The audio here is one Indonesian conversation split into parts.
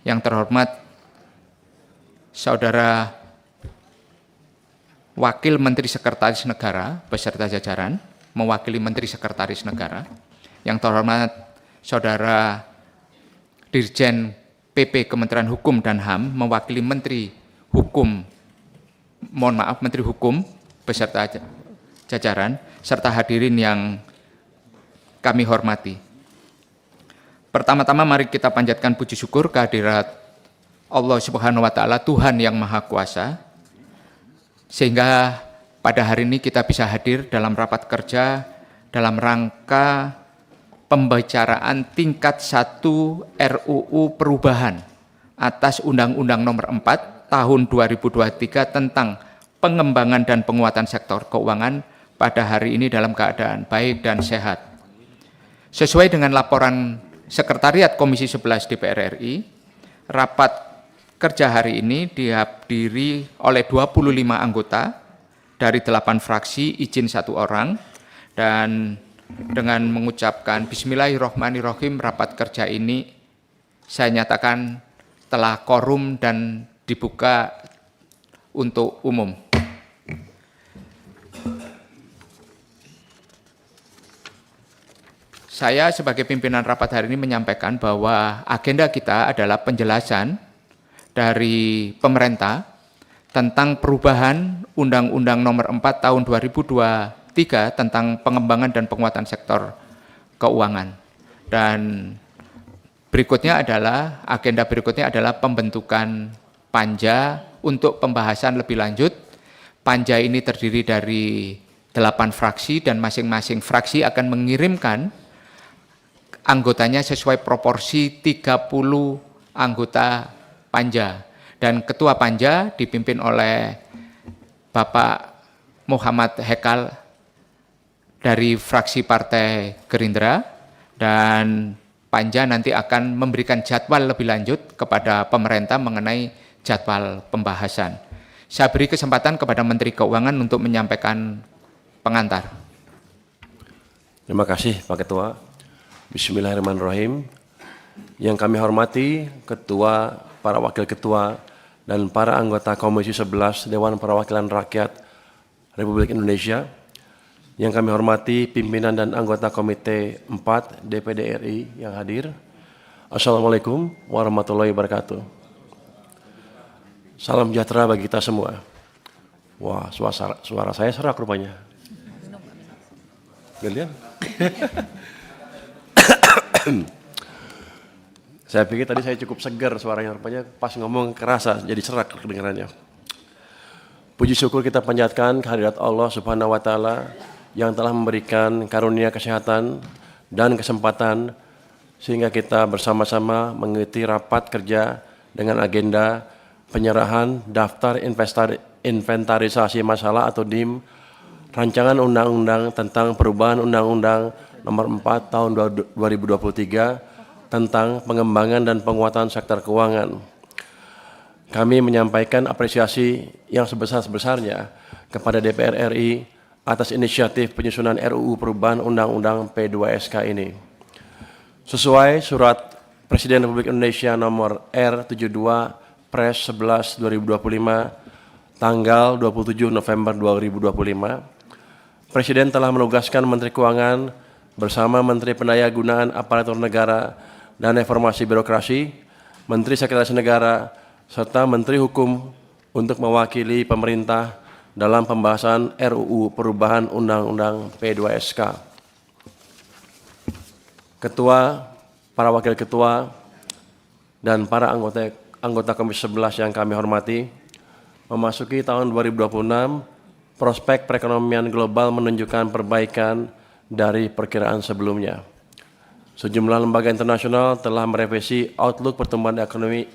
Yang terhormat Saudara Wakil Menteri Sekretaris Negara beserta jajaran, mewakili Menteri Sekretaris Negara. Yang terhormat Saudara Dirjen PP Kementerian Hukum dan HAM, mewakili Menteri Hukum beserta jajaran, serta hadirin yang kami hormati. Pertama-tama mari kita panjatkan puji syukur kehadirat Allah Subhanahu wa Ta'ala, Tuhan yang Maha Kuasa, sehingga pada hari ini kita bisa hadir dalam rapat kerja dalam rangka pembicaraan tingkat 1 RUU perubahan atas Undang-Undang Nomor 4 Tahun 2023 tentang pengembangan dan penguatan sektor keuangan pada hari ini dalam keadaan baik dan sehat. Sesuai dengan laporan Sekretariat Komisi 11 DPR RI, rapat kerja hari ini dihadiri oleh 25 anggota dari 8 fraksi, izin 1 orang, dan dengan mengucapkan Bismillahirrahmanirrahim, rapat kerja ini saya nyatakan telah quorum dan dibuka untuk umum. Saya sebagai pimpinan rapat hari ini menyampaikan bahwa agenda kita adalah penjelasan dari pemerintah tentang perubahan Undang-Undang Nomor 4 Tahun 2023 tentang pengembangan dan penguatan sektor keuangan. Dan agenda berikutnya adalah pembentukan panja untuk pembahasan lebih lanjut. Panja ini terdiri dari 8 fraksi dan masing-masing fraksi akan mengirimkan anggotanya sesuai proporsi 30 anggota panja. Dan ketua panja dipimpin oleh Bapak Muhammad Hekal dari fraksi Partai Gerindra, dan panja nanti akan memberikan jadwal lebih lanjut kepada pemerintah mengenai jadwal pembahasan. Saya beri kesempatan kepada Menteri Keuangan untuk menyampaikan pengantar. Terima kasih Pak Ketua. Bismillahirrahmanirrahim. Yang kami hormati Ketua, para Wakil Ketua, dan para anggota Komisi 11 Dewan Perwakilan Rakyat Republik Indonesia. Yang kami hormati pimpinan dan anggota Komite 4 DPD RI yang hadir. Assalamualaikum warahmatullahi wabarakatuh. Salam sejahtera bagi kita semua. Wah, suara saya serak rupanya. Galian? Saya pikir tadi saya cukup segar suaranya, rupanya pas ngomong kerasa jadi serak kedengarannya. Puji syukur kita panjatkan kehadirat Allah Subhanahu wa Ta'ala yang telah memberikan karunia kesehatan dan kesempatan sehingga kita bersama-sama mengikuti rapat kerja dengan agenda penyerahan daftar inventarisasi masalah atau DIM rancangan undang-undang tentang perubahan Undang-Undang Nomor 4 Tahun 2023 tentang pengembangan dan penguatan sektor keuangan. Kami menyampaikan apresiasi yang sebesar-besarnya kepada DPR RI atas inisiatif penyusunan RUU perubahan Undang-Undang P2SK ini. Sesuai Surat Presiden Republik Indonesia nomor R72 Pres 11 2025 tanggal 27 November 2025, Presiden telah menugaskan Menteri Keuangan bersama Menteri Pendayagunaan Aparatur Negara dan Reformasi Birokrasi, Menteri Sekretaris Negara, serta Menteri Hukum untuk mewakili pemerintah dalam pembahasan RUU perubahan Undang-Undang P2SK. Ketua, para Wakil Ketua, dan para anggota Komisi 11 yang kami hormati, memasuki tahun 2026, prospek perekonomian global menunjukkan perbaikan dari perkiraan sebelumnya. Sejumlah lembaga internasional telah merevisi outlook pertumbuhan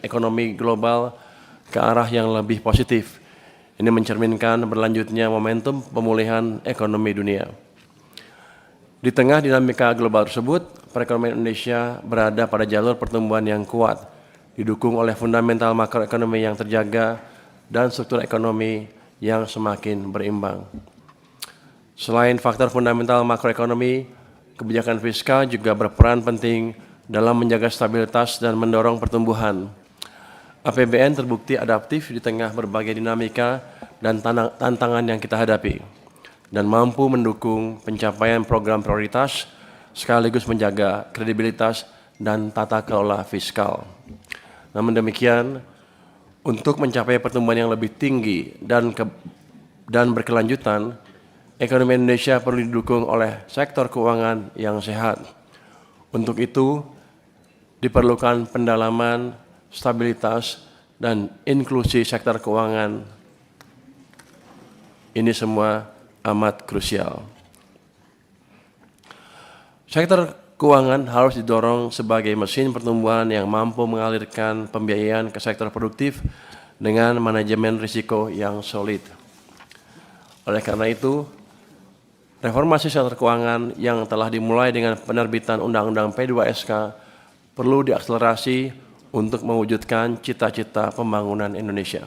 ekonomi global ke arah yang lebih positif. Ini mencerminkan berlanjutnya momentum pemulihan ekonomi dunia. Di tengah dinamika global tersebut, perekonomian Indonesia berada pada jalur pertumbuhan yang kuat, didukung oleh fundamental makroekonomi yang terjaga dan struktur ekonomi yang semakin berimbang. Selain faktor fundamental makroekonomi, kebijakan fiskal juga berperan penting dalam menjaga stabilitas dan mendorong pertumbuhan. APBN terbukti adaptif di tengah berbagai dinamika dan tantangan yang kita hadapi, dan mampu mendukung pencapaian program prioritas sekaligus menjaga kredibilitas dan tata kelola fiskal. Namun demikian, untuk mencapai pertumbuhan yang lebih tinggi dan berkelanjutan, ekonomi Indonesia perlu didukung oleh sektor keuangan yang sehat. Untuk itu, diperlukan pendalaman, stabilitas, dan inklusi sektor keuangan. Ini semua amat krusial. Sektor keuangan harus didorong sebagai mesin pertumbuhan yang mampu mengalirkan pembiayaan ke sektor produktif dengan manajemen risiko yang solid. Oleh karena itu, reformasi sektor keuangan yang telah dimulai dengan penerbitan Undang-Undang P2SK perlu diakselerasi untuk mewujudkan cita-cita pembangunan Indonesia.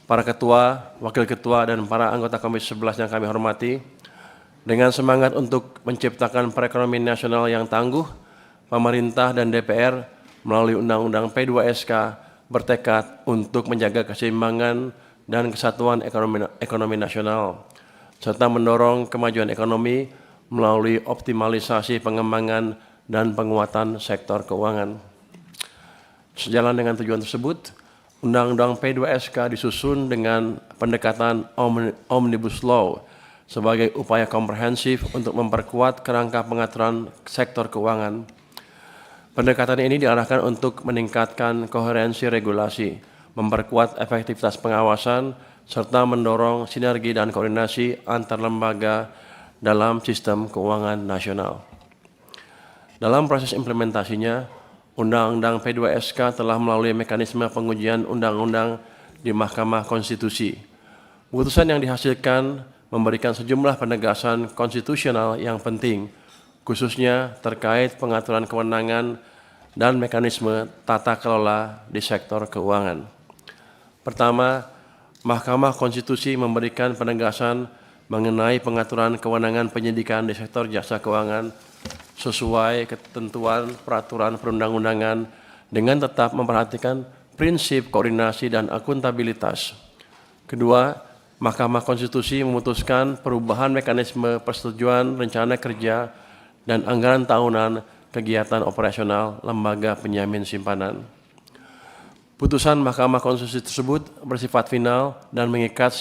Para ketua, wakil ketua, dan para anggota Komisi 11 yang kami hormati, dengan semangat untuk menciptakan perekonomian nasional yang tangguh, pemerintah dan DPR melalui Undang-Undang P2SK bertekad untuk menjaga keseimbangan dan kesatuan ekonomi nasional, serta mendorong kemajuan ekonomi melalui optimalisasi pengembangan dan penguatan sektor keuangan. Sejalan dengan tujuan tersebut, Undang-Undang P2SK disusun dengan pendekatan Omnibus Law sebagai upaya komprehensif untuk memperkuat kerangka pengaturan sektor keuangan. Pendekatan ini diarahkan untuk meningkatkan koherensi regulasi, memperkuat efektivitas pengawasan, serta mendorong sinergi dan koordinasi antar lembaga dalam sistem keuangan nasional. Dalam proses implementasinya, Undang-Undang P2SK telah melalui mekanisme pengujian undang-undang di Mahkamah Konstitusi. Putusan yang dihasilkan memberikan sejumlah penegasan konstitusional yang penting, khususnya terkait pengaturan kewenangan dan mekanisme tata kelola di sektor keuangan. Pertama, Mahkamah Konstitusi memberikan penegasan mengenai pengaturan kewenangan penyidikan di sektor jasa keuangan sesuai ketentuan peraturan perundang-undangan dengan tetap memperhatikan prinsip koordinasi dan akuntabilitas. Kedua, Mahkamah Konstitusi memutuskan perubahan mekanisme persetujuan rencana kerja dan anggaran tahunan kegiatan operasional lembaga penjamin simpanan. Putusan Mahkamah Konstitusi tersebut bersifat final dan mengikat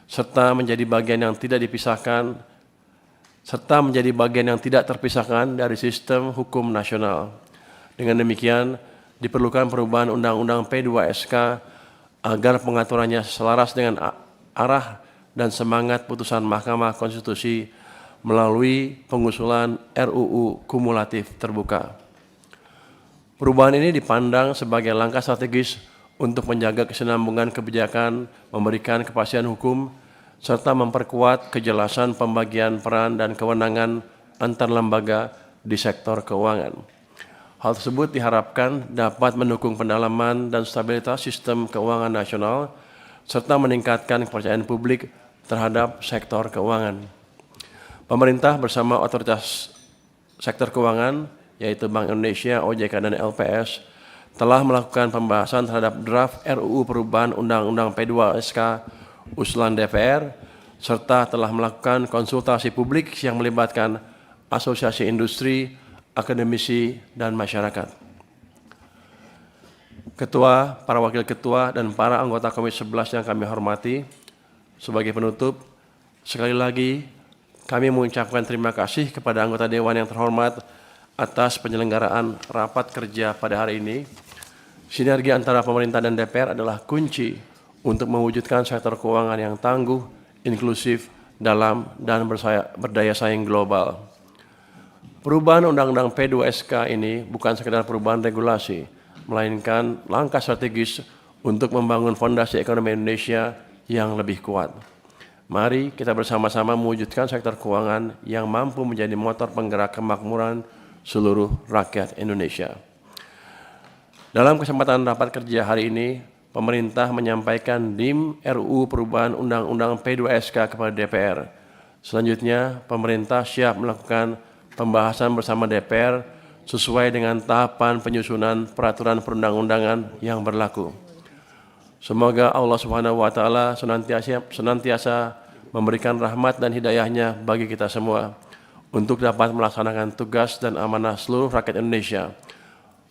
serta menjadi bagian yang tidak terpisahkan dari sistem hukum nasional. Dengan demikian, diperlukan perubahan Undang-Undang P2SK agar pengaturannya selaras dengan arah dan semangat putusan Mahkamah Konstitusi melalui pengusulan RUU kumulatif terbuka. Perubahan ini dipandang sebagai langkah strategis untuk menjaga kesinambungan kebijakan, memberikan kepastian hukum, serta memperkuat kejelasan pembagian peran dan kewenangan antar lembaga di sektor keuangan. Hal tersebut diharapkan dapat mendukung pendalaman dan stabilitas sistem keuangan nasional, serta meningkatkan kepercayaan publik terhadap sektor keuangan. Pemerintah bersama otoritas sektor keuangan, yaitu Bank Indonesia, OJK, dan LPS, telah melakukan pembahasan terhadap draft RUU perubahan Undang-Undang P2SK usulan DPR, serta telah melakukan konsultasi publik yang melibatkan asosiasi industri, akademisi, dan masyarakat. Ketua, para wakil ketua, dan para anggota Komisi 11 yang kami hormati, sebagai penutup, sekali lagi kami mengucapkan terima kasih kepada anggota Dewan yang terhormat atas penyelenggaraan rapat kerja pada hari ini. Sinergi antara pemerintah dan DPR adalah kunci untuk mewujudkan sektor keuangan yang tangguh, inklusif, dalam, dan berdaya saing global. Perubahan Undang-Undang P2SK ini bukan sekedar perubahan regulasi, melainkan langkah strategis untuk membangun fondasi ekonomi Indonesia yang lebih kuat. Mari kita bersama-sama mewujudkan sektor keuangan yang mampu menjadi motor penggerak kemakmuran seluruh rakyat Indonesia. Dalam kesempatan rapat kerja hari ini, pemerintah menyampaikan DIM RUU perubahan Undang-Undang P2SK kepada DPR. Selanjutnya, pemerintah siap melakukan pembahasan bersama DPR sesuai dengan tahapan penyusunan peraturan perundang-undangan yang berlaku. Semoga Allah Subhanahu wa taala senantiasa memberikan rahmat dan hidayahnya bagi kita semua untuk dapat melaksanakan tugas dan amanah seluruh rakyat Indonesia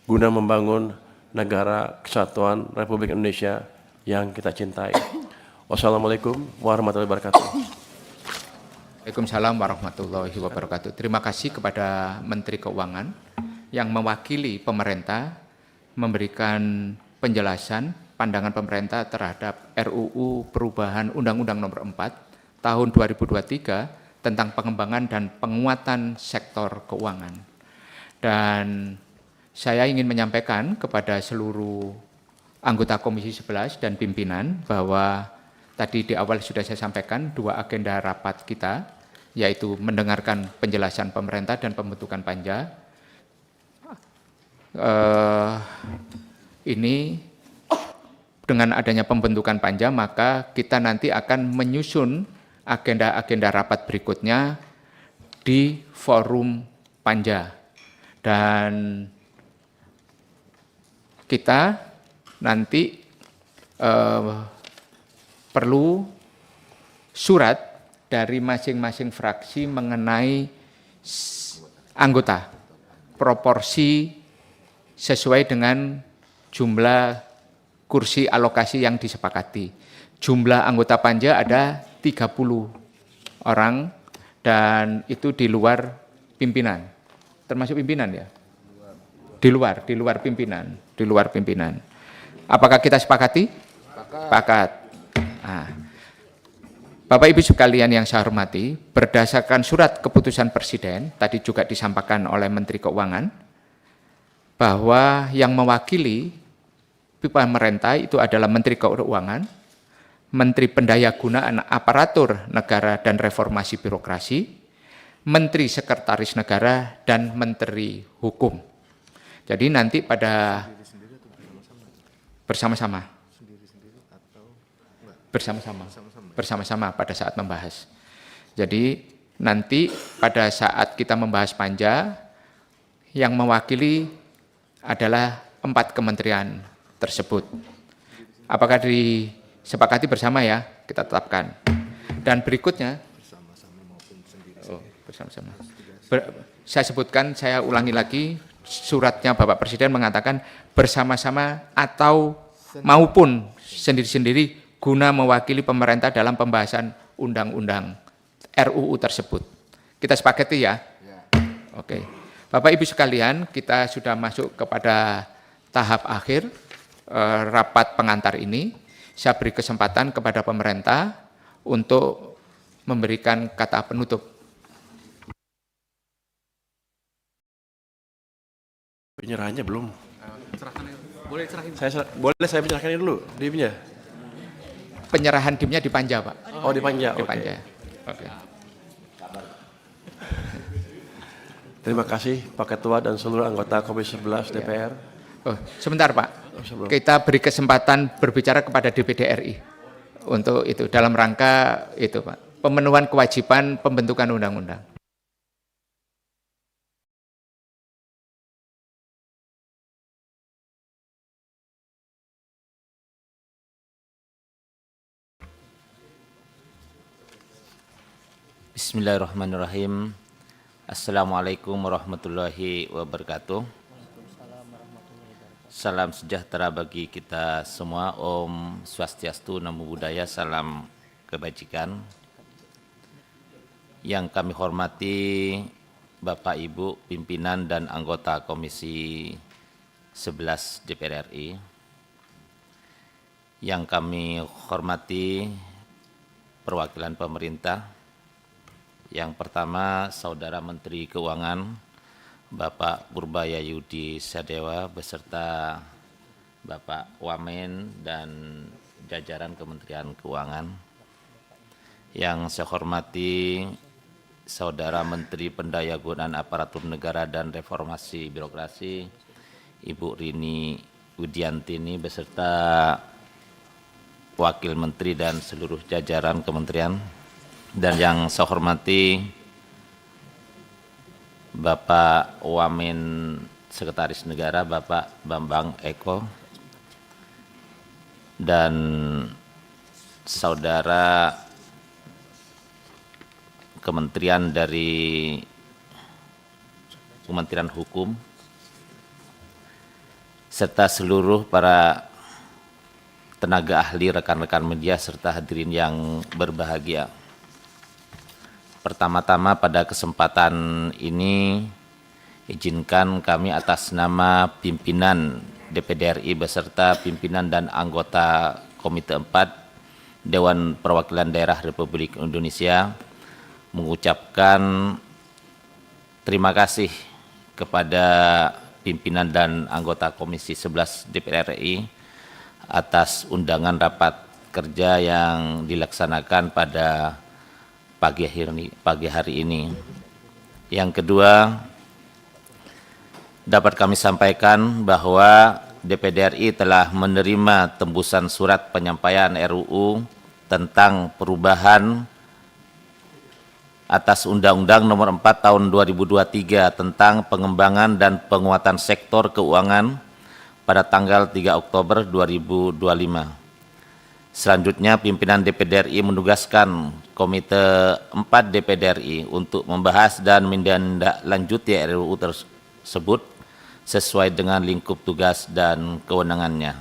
guna membangun negara kesatuan Republik Indonesia yang kita cintai. Wassalamualaikum warahmatullahi wabarakatuh. Waalaikumsalam warahmatullahi wabarakatuh. Terima kasih kepada Menteri Keuangan yang mewakili pemerintah memberikan penjelasan pandangan pemerintah terhadap RUU Perubahan Undang-Undang Nomor 4 Tahun 2023 tentang pengembangan dan penguatan sektor keuangan. Dan saya ingin menyampaikan kepada seluruh anggota Komisi 11 dan pimpinan bahwa tadi di awal sudah saya sampaikan dua agenda rapat kita, yaitu mendengarkan penjelasan pemerintah dan pembentukan panja. Ini dengan adanya pembentukan panja, maka kita nanti akan menyusun agenda-agenda rapat berikutnya di forum panja. Dan kita nanti perlu surat dari masing-masing fraksi mengenai anggota, proporsi sesuai dengan jumlah kursi alokasi yang disepakati. Jumlah anggota panja ada 30 orang dan itu di luar pimpinan. Termasuk pimpinan ya? Di luar pimpinan. Apakah kita sepakati? Sepakat. Nah, Bapak Ibu sekalian yang saya hormati, berdasarkan surat keputusan Presiden, tadi juga disampaikan oleh Menteri Keuangan, bahwa yang mewakili pemerintah itu adalah Menteri Keuangan, Menteri Pendayagunaan Aparatur Negara dan Reformasi Birokrasi, Menteri Sekretaris Negara, dan Menteri Hukum. Jadi nanti pada bersama-sama pada saat membahas. Jadi nanti pada saat kita membahas panja, yang mewakili adalah 4 kementerian tersebut. Apakah disepakati bersama ya? Kita tetapkan. Dan berikutnya, bersama-sama. Saya sebutkan, saya ulangi lagi, suratnya Bapak Presiden mengatakan bersama-sama atau maupun sendiri-sendiri guna mewakili pemerintah dalam pembahasan undang-undang RUU tersebut. Kita sepakati ya? Oke. Bapak Ibu sekalian, kita sudah masuk kepada tahap akhir rapat pengantar ini. Saya beri kesempatan kepada pemerintah untuk memberikan kata penutup. Penyerahannya belum. Boleh serahin. Saya menyerahkan dulu DIP-nya. Penyerahan DIP-nya di panja, Pak. Oh, di panja. Di Oke. panja. Oke. Terima kasih Pak Ketua dan seluruh anggota Komisi 11 DPR. Oh, sebentar, Pak. Sebelum. Kita beri kesempatan berbicara kepada DPD RI untuk itu dalam rangka itu, Pak. Pemenuhan kewajiban pembentukan undang-undang. Bismillahirrahmanirrahim. Assalamualaikum warahmatullahi wabarakatuh. Salam sejahtera bagi kita semua. Om Swastiastu, Namo Buddhaya, salam kebajikan. Yang kami hormati Bapak Ibu pimpinan dan anggota Komisi 11 DPR RI. Yang kami hormati perwakilan pemerintah. Yang pertama, Saudara Menteri Keuangan, Bapak Purbaya Yudi Sadewa, beserta Bapak Wamen dan jajaran Kementerian Keuangan. Yang saya hormati, Saudara Menteri Pendayagunaan Aparatur Negara dan Reformasi Birokrasi, Ibu Rini Widiantini, beserta Wakil Menteri dan seluruh jajaran Kementerian. Dan yang saya hormati Bapak Wamen Sekretaris Negara Bapak Bambang Eko, dan saudara Kementerian dari Kementerian Hukum, serta seluruh para tenaga ahli, rekan-rekan media, serta hadirin yang berbahagia. Pertama-tama pada kesempatan ini, izinkan kami atas nama pimpinan DPD RI beserta pimpinan dan anggota Komite 4 Dewan Perwakilan Daerah Republik Indonesia mengucapkan terima kasih kepada pimpinan dan anggota Komisi 11 DPR RI atas undangan rapat kerja yang dilaksanakan pada pagi hari ini. Yang kedua, dapat kami sampaikan bahwa DPD RI telah menerima tembusan surat penyampaian RUU tentang perubahan atas Undang-Undang Nomor 4 Tahun 2023 tentang pengembangan dan penguatan sektor keuangan pada tanggal 3 Oktober 2025. Selanjutnya, pimpinan DPD RI menugaskan Komite 4 DPD RI untuk membahas dan menindaklanjuti RUU tersebut sesuai dengan lingkup tugas dan kewenangannya.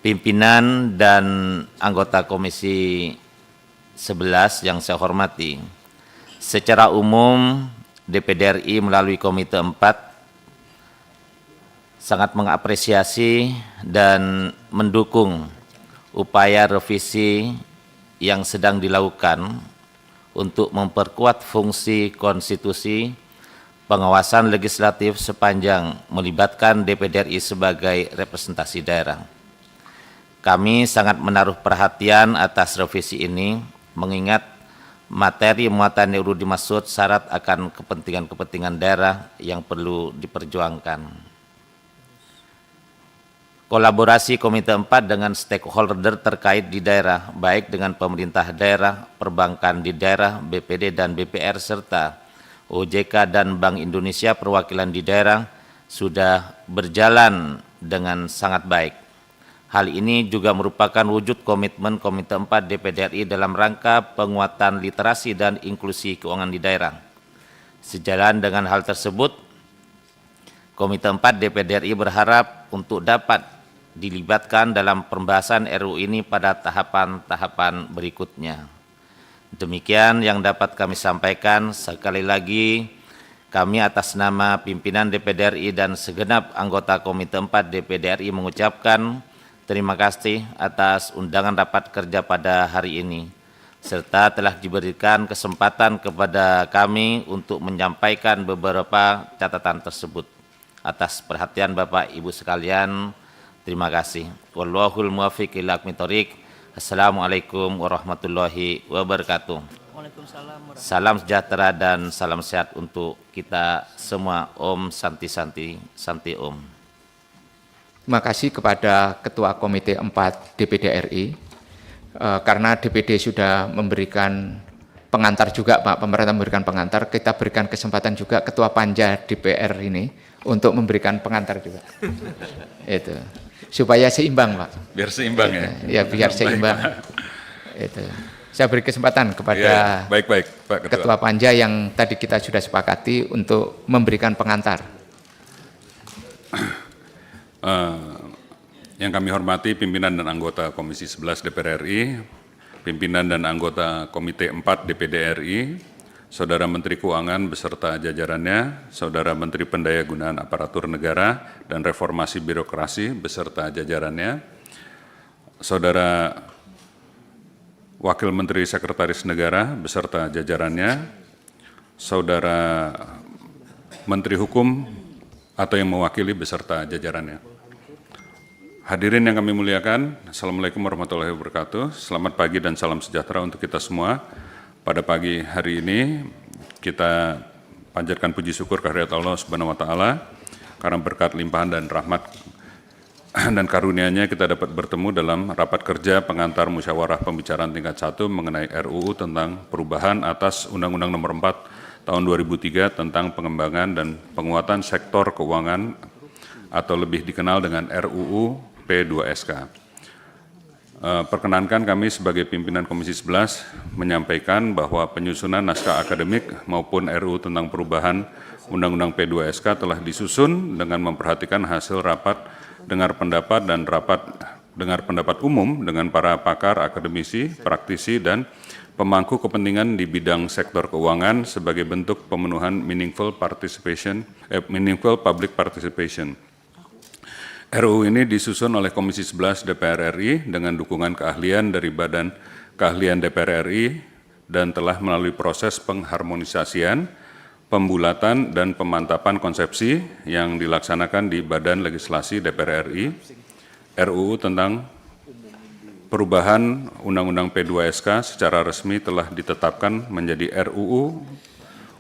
Pimpinan dan anggota Komisi 11 yang saya hormati, secara umum DPD RI melalui Komite 4 sangat mengapresiasi dan mendukung upaya revisi yang sedang dilakukan untuk memperkuat fungsi konstitusi pengawasan legislatif sepanjang melibatkan DPD RI sebagai representasi daerah. Kami sangat menaruh perhatian atas revisi ini, mengingat materi muatan RUU dimaksud syarat akan kepentingan-kepentingan daerah yang perlu diperjuangkan. Kolaborasi Komite 4 dengan stakeholder terkait di daerah, baik dengan pemerintah daerah, perbankan di daerah, BPD dan BPR, serta OJK dan Bank Indonesia perwakilan di daerah, sudah berjalan dengan sangat baik. Hal ini juga merupakan wujud komitmen Komite 4 DPD RI dalam rangka penguatan literasi dan inklusi keuangan di daerah. Sejalan dengan hal tersebut, Komite 4 DPD RI berharap untuk dapat dilibatkan dalam pembahasan RUU ini pada tahapan-tahapan berikutnya. Demikian yang dapat kami sampaikan. Sekali lagi, kami atas nama pimpinan DPD RI dan segenap anggota Komite 4 DPD RI mengucapkan terima kasih atas undangan rapat kerja pada hari ini, serta telah diberikan kesempatan kepada kami untuk menyampaikan beberapa catatan tersebut. Atas perhatian Bapak Ibu sekalian, terima kasih. Wallahul muwaffiq ila aqwamit thoriq. Assalamualaikum warahmatullahi wabarakatuh. Salam sejahtera dan salam sehat untuk kita semua. Om Santi Santi Santi Om. Terima kasih kepada Ketua Komite 4 DPD RI, karena DPD sudah memberikan pengantar juga Pak, pemerintah memberikan pengantar, kita berikan kesempatan juga Ketua Panja DPR ini untuk memberikan pengantar juga. Itu supaya seimbang Pak. Biar seimbang ya? Ya biar seimbang. Itu. Saya beri kesempatan kepada ya, baik, Pak Ketua Panja yang tadi kita sudah sepakati untuk memberikan pengantar. Yang kami hormati pimpinan dan anggota Komisi 11 DPR RI, pimpinan dan anggota Komite 4 DPD RI, Saudara Menteri Keuangan beserta jajarannya, Saudara Menteri Pendayagunaan Aparatur Negara dan Reformasi Birokrasi beserta jajarannya, Saudara Wakil Menteri Sekretaris Negara beserta jajarannya, Saudara Menteri Hukum atau yang mewakili beserta jajarannya. Hadirin yang kami muliakan, Assalamualaikum warahmatullahi wabarakatuh. Selamat pagi dan salam sejahtera untuk kita semua. Pada pagi hari ini kita panjatkan puji syukur kehadirat Allah Subhanahu wa taala karena berkat limpahan dan rahmat dan karunia-Nya kita dapat bertemu dalam rapat kerja pengantar musyawarah pembicaraan tingkat 1 mengenai RUU tentang perubahan atas Undang-Undang Nomor 4 tahun 2003 tentang pengembangan dan penguatan sektor keuangan atau lebih dikenal dengan RUU P2SK. Perkenankan kami sebagai pimpinan Komisi 11 menyampaikan bahwa penyusunan naskah akademik maupun RUU tentang perubahan Undang-Undang P2SK telah disusun dengan memperhatikan hasil rapat dengar pendapat dan rapat dengar pendapat umum dengan para pakar, akademisi, praktisi, dan pemangku kepentingan di bidang sektor keuangan sebagai bentuk pemenuhan meaningful public participation. RUU ini disusun oleh Komisi 11 DPR RI dengan dukungan keahlian dari Badan Keahlian DPR RI dan telah melalui proses pengharmonisasian, pembulatan, dan pemantapan konsepsi yang dilaksanakan di Badan Legislasi DPR RI. RUU tentang perubahan Undang-Undang P2SK secara resmi telah ditetapkan menjadi RUU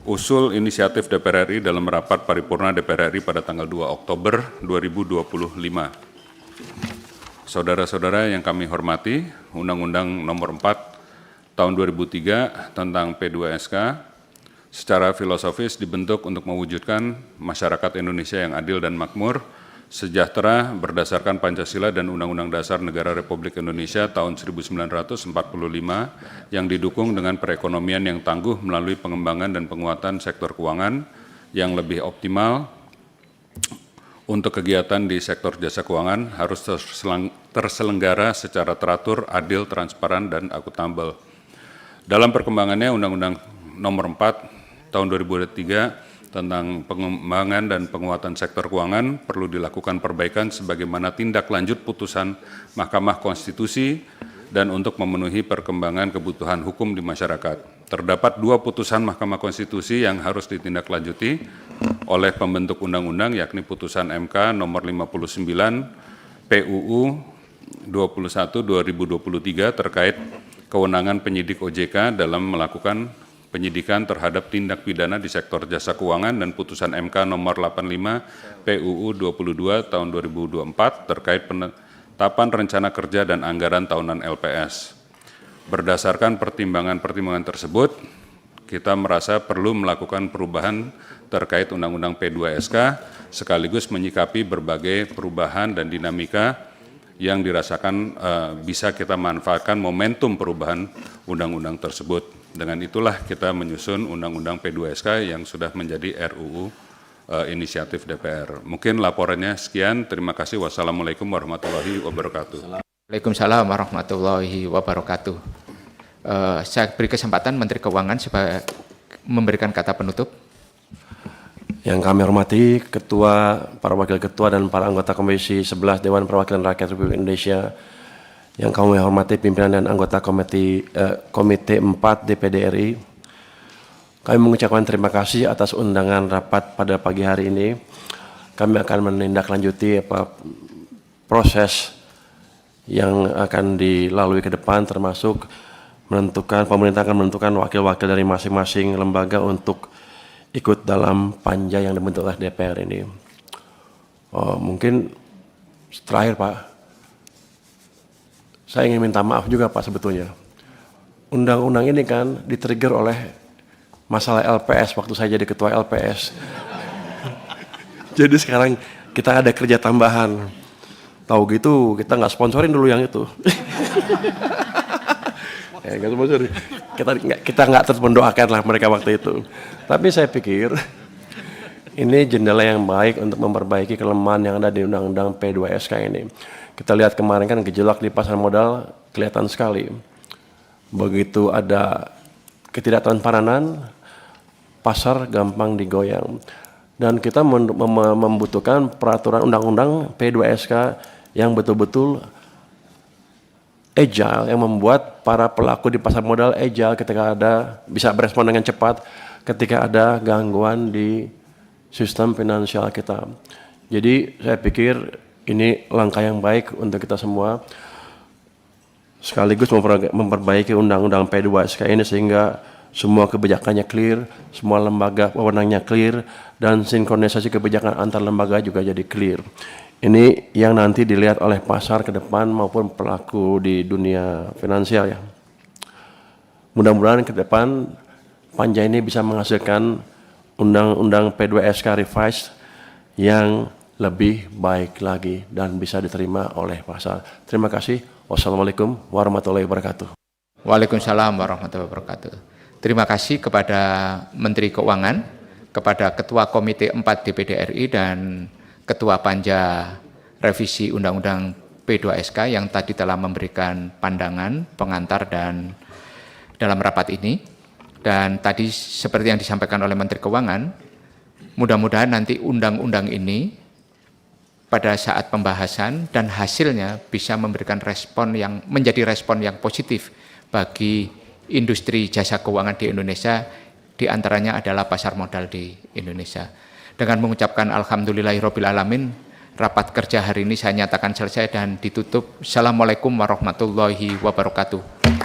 usul inisiatif DPR RI dalam rapat paripurna DPR RI pada tanggal 2 Oktober 2025. Saudara-saudara yang kami hormati, Undang-Undang Nomor 4 Tahun 2003 tentang P2SK secara filosofis dibentuk untuk mewujudkan masyarakat Indonesia yang adil dan makmur, sejahtera berdasarkan Pancasila dan Undang-Undang Dasar Negara Republik Indonesia tahun 1945 yang didukung dengan perekonomian yang tangguh melalui pengembangan dan penguatan sektor keuangan yang lebih optimal. Untuk kegiatan di sektor jasa keuangan harus terselenggara secara teratur, adil, transparan, dan akuntabel. Dalam perkembangannya Undang-Undang Nomor 4 Tahun 2003 tentang pengembangan dan penguatan sektor keuangan perlu dilakukan perbaikan sebagaimana tindak lanjut putusan Mahkamah Konstitusi dan untuk memenuhi perkembangan kebutuhan hukum di masyarakat. Terdapat 2 putusan Mahkamah Konstitusi yang harus ditindaklanjuti oleh pembentuk undang-undang, yakni putusan MK nomor 59 PUU 21/2023 terkait kewenangan penyidik OJK dalam melakukan penyidikan terhadap tindak pidana di sektor jasa keuangan dan putusan MK nomor 85 PUU 22 tahun 2024 terkait penetapan rencana kerja dan anggaran tahunan LPS. Berdasarkan pertimbangan-pertimbangan tersebut, kita merasa perlu melakukan perubahan terkait Undang-Undang P2SK sekaligus menyikapi berbagai perubahan dan dinamika yang dirasakan bisa kita manfaatkan momentum perubahan undang-undang tersebut. Dengan itulah kita menyusun Undang-Undang P2SK yang sudah menjadi RUU inisiatif DPR. Mungkin laporannya sekian. Terima kasih. Wassalamualaikum warahmatullahi wabarakatuh. Waalaikumsalam warahmatullahi wabarakatuh. Saya beri kesempatan Menteri Keuangan sebagai memberikan kata penutup. Yang kami hormati Ketua, para Wakil Ketua, dan para anggota Komisi 11 Dewan Perwakilan Rakyat Republik Indonesia, yang kami hormati pimpinan dan anggota Komite 4 DPD RI, kami mengucapkan terima kasih atas undangan rapat pada pagi hari ini. Kami akan menindaklanjuti proses yang akan dilalui ke depan, termasuk pemerintah akan menentukan wakil-wakil dari masing-masing lembaga untuk ikut dalam panja yang dibentuk oleh DPR ini. Mungkin terakhir Pak, saya ingin minta maaf juga Pak sebetulnya. Undang-undang ini kan di-trigger oleh masalah LPS waktu saya jadi ketua LPS. Jadi sekarang kita ada kerja tambahan. Tahu gitu kita nggak sponsorin dulu yang itu. Nggak sponsorin. Kita nggak terus mendoakan lah mereka waktu itu. Tapi saya pikir ini jendela yang baik untuk memperbaiki kelemahan yang ada di Undang-Undang P2SK ini. Kita lihat kemarin kan gejolak di pasar modal kelihatan sekali. Begitu ada ketidaktransparan, pasar gampang digoyang. Dan kita membutuhkan peraturan Undang-Undang P2SK yang betul-betul agile, yang membuat para pelaku di pasar modal agile ketika bisa berespon dengan cepat ketika ada gangguan di sistem finansial kita. Jadi saya pikir ini langkah yang baik untuk kita semua, sekaligus memperbaiki Undang-Undang P2SK ini sehingga semua kebijakannya clear, semua lembaga wewenangnya clear, dan sinkronisasi kebijakan antar lembaga juga jadi clear. Ini yang nanti dilihat oleh pasar ke depan maupun pelaku di dunia finansial ya. Mudah-mudahan ke depan panja ini bisa menghasilkan undang-undang P2SK revised yang lebih baik lagi dan bisa diterima oleh pasar. Terima kasih. Wassalamualaikum warahmatullahi wabarakatuh. Waalaikumsalam warahmatullahi wabarakatuh. Terima kasih kepada Menteri Keuangan, kepada Ketua Komite 4 DPD RI dan Ketua Panja Revisi Undang-Undang P2SK yang tadi telah memberikan pandangan, pengantar dan dalam rapat ini. Dan tadi seperti yang disampaikan oleh Menteri Keuangan, mudah-mudahan nanti undang-undang ini pada saat pembahasan dan hasilnya bisa memberikan respon yang menjadi respon yang positif bagi industri jasa keuangan di Indonesia, di antaranya adalah pasar modal di Indonesia. Dengan mengucapkan alhamdulillahirabbil alamin, rapat kerja hari ini saya nyatakan selesai dan ditutup. Assalamualaikum warahmatullahi wabarakatuh.